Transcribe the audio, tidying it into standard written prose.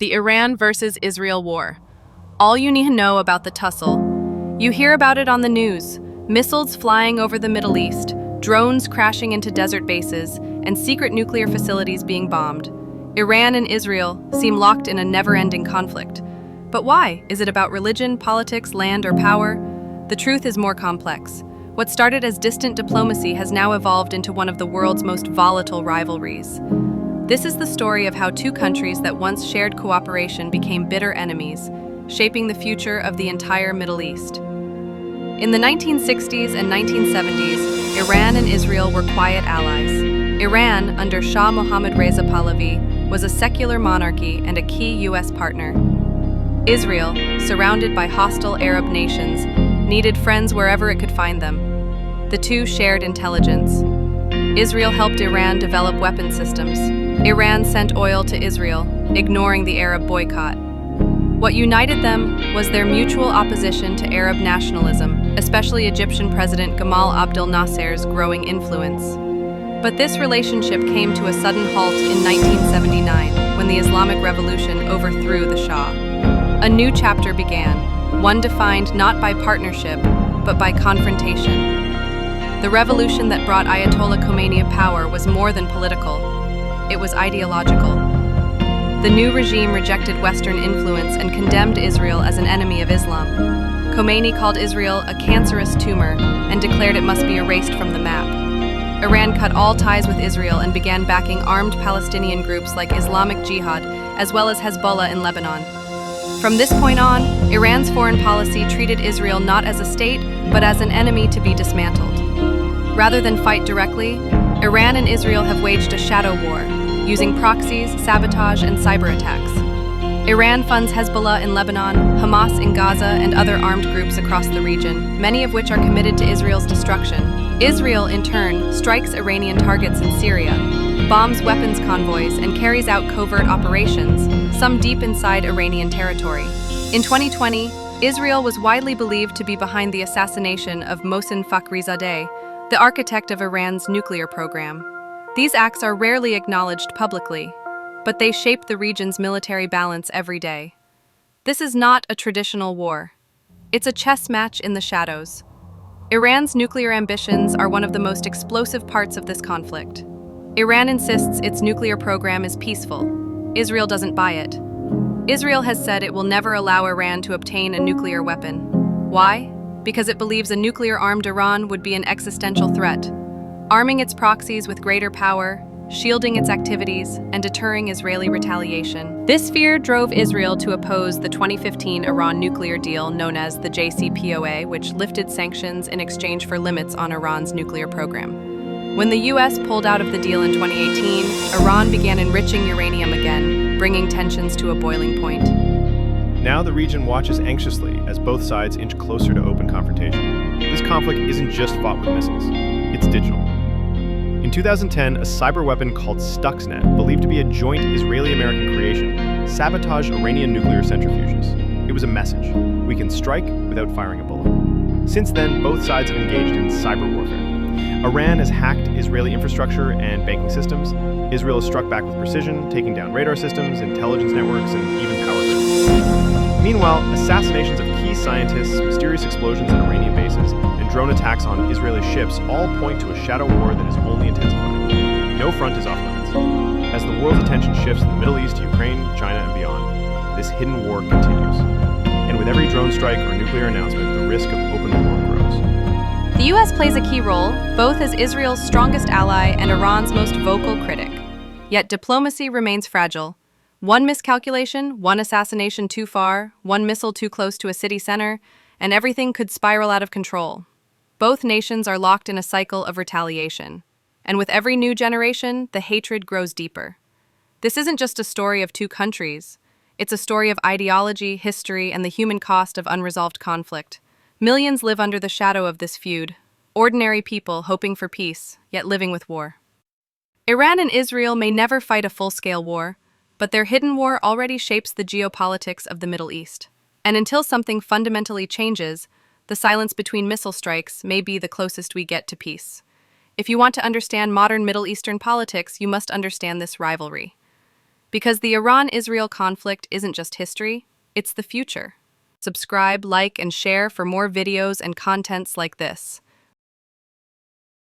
the Iran versus Israel war. All you need to know about the tussle. You hear about it on the news: missiles flying over the Middle East, drones crashing into desert bases, and secret nuclear facilities being bombed. Iran and Israel seem locked in a never-ending conflict. But why? Is it about religion, politics, land, or power? The truth is more complex. What started as distant diplomacy has now evolved into one of the world's most volatile rivalries. This is the story of how two countries that once shared cooperation became bitter enemies, shaping the future of the entire Middle East. In the 1960s and 1970s, Iran and Israel were quiet allies. Iran, under Shah Mohammad Reza Pahlavi, was a secular monarchy and a key U.S. partner. Israel, surrounded by hostile Arab nations, needed friends wherever it could find them. The two shared intelligence. Israel helped Iran develop weapon systems. Iran sent oil to Israel, ignoring the Arab boycott. What united them was their mutual opposition to Arab nationalism, especially Egyptian President Gamal Abdel Nasser's growing influence. But this relationship came to a sudden halt in 1979, when the Islamic Revolution overthrew the Shah. A new chapter began, one defined not by partnership, but by confrontation. The revolution that brought Ayatollah Khomeini to power was more than political. It was ideological. The new regime rejected Western influence and condemned Israel as an enemy of Islam. Khomeini called Israel a cancerous tumor and declared it must be erased from the map. Iran cut all ties with Israel and began backing armed Palestinian groups like Islamic Jihad, as well as Hezbollah in Lebanon. From this point on, Iran's foreign policy treated Israel not as a state, but as an enemy to be dismantled. Rather than fight directly, Iran and Israel have waged a shadow war, using proxies, sabotage, and cyber attacks. Iran funds Hezbollah in Lebanon, Hamas in Gaza, and other armed groups across the region, many of which are committed to Israel's destruction. Israel, in turn, strikes Iranian targets in Syria, bombs weapons convoys, and carries out covert operations, some deep inside Iranian territory. In 2020, Israel was widely believed to be behind the assassination of Mohsen Fakhrizadeh, the architect of Iran's nuclear program. These acts are rarely acknowledged publicly, but they shape the region's military balance every day. This is not a traditional war. It's a chess match in the shadows. Iran's nuclear ambitions are one of the most explosive parts of this conflict. Iran insists its nuclear program is peaceful. Israel doesn't buy it. Israel has said it will never allow Iran to obtain a nuclear weapon. Why? Because it believes a nuclear-armed Iran would be an existential threat, arming its proxies with greater power, shielding its activities, and deterring Israeli retaliation. This fear drove Israel to oppose the 2015 Iran nuclear deal known as the JCPOA, which lifted sanctions in exchange for limits on Iran's nuclear program. When the U.S. pulled out of the deal in 2018, Iran began enriching uranium again, bringing tensions to a boiling point. Now the region watches anxiously as both sides inch closer to open confrontation. This conflict isn't just fought with missiles, it's digital. In 2010, a cyber weapon called Stuxnet, believed to be a joint Israeli-American creation, sabotaged Iranian nuclear centrifuges. It was a message: we can strike without firing a bullet. Since then, both sides have engaged in cyber warfare. Iran has hacked Israeli infrastructure and banking systems. Israel has struck back with precision, taking down radar systems, intelligence networks, and even power grids. Meanwhile, assassinations of key scientists, mysterious explosions at Iranian bases, and drone attacks on Israeli ships all point to a shadow war that is only intensifying. No front is off limits. As the world's attention shifts from the Middle East to Ukraine, China, and beyond, this hidden war continues. And with every drone strike or nuclear announcement, the risk of open war grows. The U.S. plays a key role, both as Israel's strongest ally and Iran's most vocal critic. Yet diplomacy remains fragile. One miscalculation, one assassination too far, one missile too close to a city center, and everything could spiral out of control. Both nations are locked in a cycle of retaliation. And with every new generation, the hatred grows deeper. This isn't just a story of two countries. It's a story of ideology, history, and the human cost of unresolved conflict. Millions live under the shadow of this feud. Ordinary people hoping for peace, yet living with war. Iran and Israel may never fight a full-scale war, but their hidden war already shapes the geopolitics of the Middle East. And until something fundamentally changes, the silence between missile strikes may be the closest we get to peace. If you want to understand modern Middle Eastern politics, you must understand this rivalry. Because the Iran-Israel conflict isn't just history, it's the future. Subscribe, like, and share for more videos and contents like this.